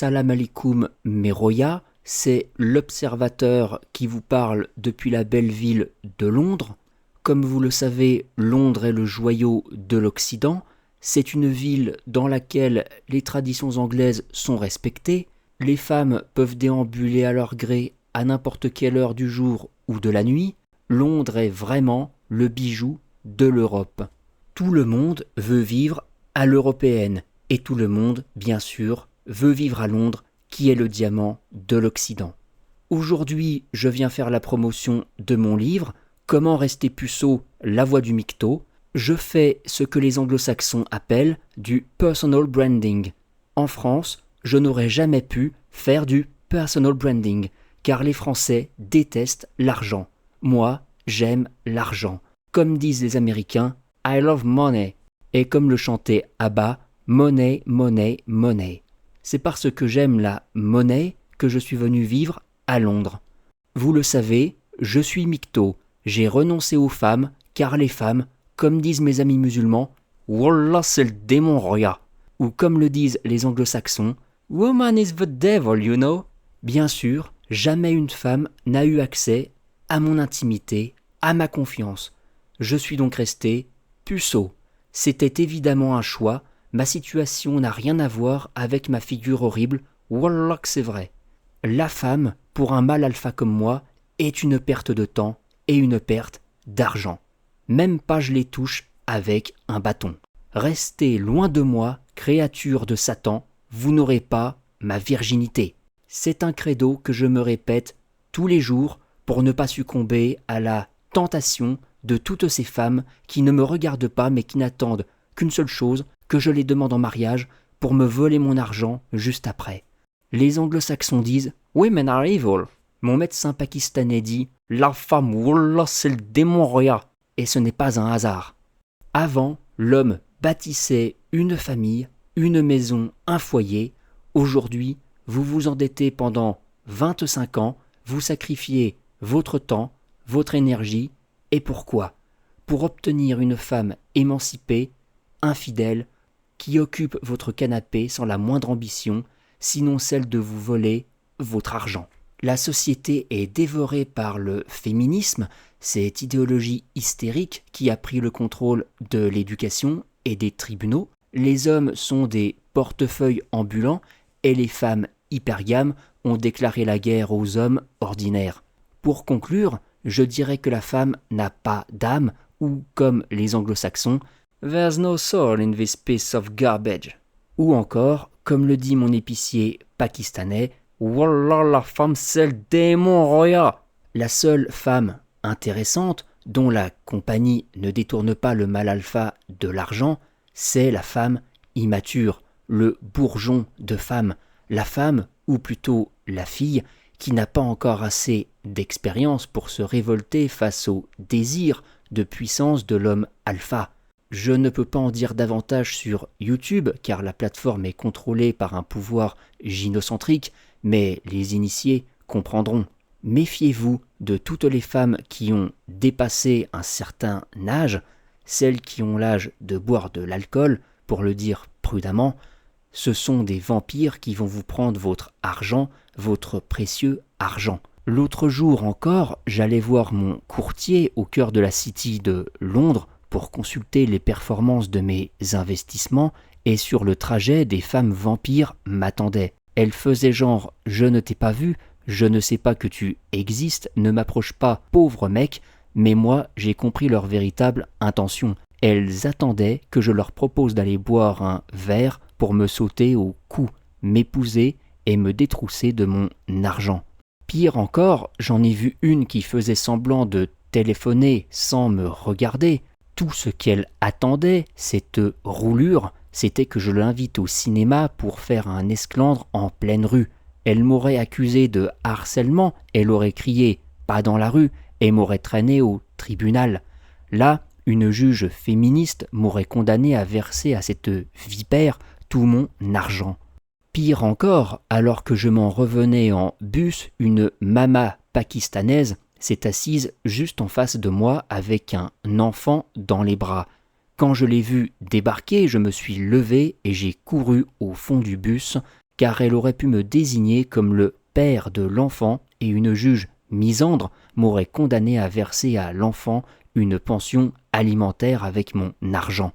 Salam alaikum Meroya, c'est l'observateur qui vous parle depuis la belle ville de Londres. Comme vous le savez, Londres est le joyau de l'Occident. C'est une ville dans laquelle les traditions anglaises sont respectées. Les femmes peuvent déambuler à leur gré à n'importe quelle heure du jour ou de la nuit. Londres est vraiment le bijou de l'Europe. Tout le monde veut vivre à l'européenne et tout le monde, bien sûr, veut vivre à Londres, qui est le diamant de l'Occident. Aujourd'hui, je viens faire la promotion de mon livre « Comment rester puceau, la voix du Micto ». Je fais ce que les anglo-saxons appellent du personal branding. En France, je n'aurais jamais pu faire du personal branding, car les Français détestent l'argent. Moi, j'aime l'argent. Comme disent les Américains, « I love money ». Et comme le chantait ABBA, « Money, money, money ». C'est parce que j'aime la monnaie que je suis venu vivre à Londres. Vous le savez, je suis Micto. J'ai renoncé aux femmes, car les femmes, comme disent mes amis musulmans, Wallah c'est le démon Roya. Ou comme le disent les anglo-saxons, Woman is the devil, you know. Bien sûr, jamais une femme n'a eu accès à mon intimité, à ma confiance. Je suis donc resté puceau. C'était évidemment un choix. Ma situation n'a rien à voir avec ma figure horrible, wallah que c'est vrai. La femme, pour un mâle alpha comme moi, est une perte de temps et une perte d'argent. Même pas je les touche avec un bâton. Restez loin de moi, créature de Satan, vous n'aurez pas ma virginité. C'est un credo que je me répète tous les jours pour ne pas succomber à la tentation de toutes ces femmes qui ne me regardent pas mais qui n'attendent qu'une seule chose, que je les demande en mariage pour me voler mon argent juste après. Les anglo-saxons disent « Women are evil ». Mon médecin pakistanais dit « La femme, wallah, c'est le démon Roya ». Et ce n'est pas un hasard. Avant, l'homme bâtissait une famille, une maison, un foyer. Aujourd'hui, vous vous endettez pendant 25 ans, vous sacrifiez votre temps, votre énergie. Et pourquoi ? Pour obtenir une femme émancipée, infidèle, qui occupe votre canapé sans la moindre ambition, sinon celle de vous voler votre argent. La société est dévorée par le féminisme, cette idéologie hystérique qui a pris le contrôle de l'éducation et des tribunaux. Les hommes sont des portefeuilles ambulants et les femmes hypergames ont déclaré la guerre aux hommes ordinaires. Pour conclure, je dirais que la femme n'a pas d'âme ou, comme les anglo-saxons, « There's no soul in this piece of garbage ». Ou encore, comme le dit mon épicier pakistanais, « Wallah, la femme c'est le démon Roya ». La seule femme intéressante, dont la compagnie ne détourne pas le mâle alpha de l'argent, c'est la femme immature, le bourgeon de femme, la femme, ou plutôt la fille, qui n'a pas encore assez d'expérience pour se révolter face au désir de puissance de l'homme alpha. Je ne peux pas en dire davantage sur YouTube, car la plateforme est contrôlée par un pouvoir gynocentrique, mais les initiés comprendront. Méfiez-vous de toutes les femmes qui ont dépassé un certain âge, celles qui ont l'âge de boire de l'alcool, pour le dire prudemment. Ce sont des vampires qui vont vous prendre votre argent, votre précieux argent. L'autre jour encore, j'allais voir mon courtier au cœur de la City de Londres pour consulter les performances de mes investissements, et sur le trajet, des femmes vampires m'attendaient. Elles faisaient genre « je ne t'ai pas vu, je ne sais pas que tu existes, ne m'approche pas, pauvre mec », mais moi j'ai compris leur véritable intention. Elles attendaient que je leur propose d'aller boire un verre pour me sauter au cou, m'épouser et me détrousser de mon argent. Pire encore, j'en ai vu une qui faisait semblant de téléphoner sans me regarder. Tout ce qu'elle attendait, cette roulure, c'était que je l'invite au cinéma pour faire un esclandre en pleine rue. Elle m'aurait accusé de harcèlement, elle aurait crié « pas dans la rue » et m'aurait traîné au tribunal. Là, une juge féministe m'aurait condamné à verser à cette vipère tout mon argent. Pire encore, alors que je m'en revenais en bus, une mama pakistanaise s'est assise juste en face de moi avec un enfant dans les bras. Quand je l'ai vue débarquer, je me suis levé et j'ai couru au fond du bus car elle aurait pu me désigner comme le père de l'enfant et une juge misandre m'aurait condamné à verser à l'enfant une pension alimentaire avec mon argent.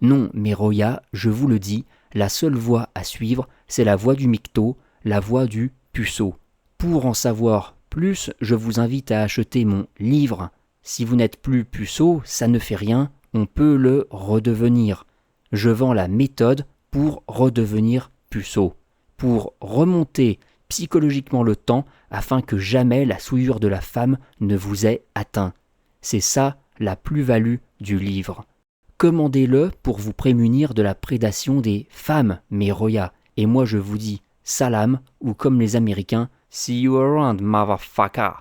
Non, mais Roya, je vous le dis, la seule voie à suivre, c'est la voie du Micto, la voie du puceau. Pour en savoir plus, je vous invite à acheter mon livre. Si vous n'êtes plus puceau, ça ne fait rien, on peut le redevenir. Je vends la méthode pour redevenir puceau, pour remonter psychologiquement le temps afin que jamais la souillure de la femme ne vous ait atteint. C'est ça la plus-value du livre. Commandez-le pour vous prémunir de la prédation des femmes, mes Roya. Et moi je vous dis salam, ou comme les Américains, see you around, motherfucker.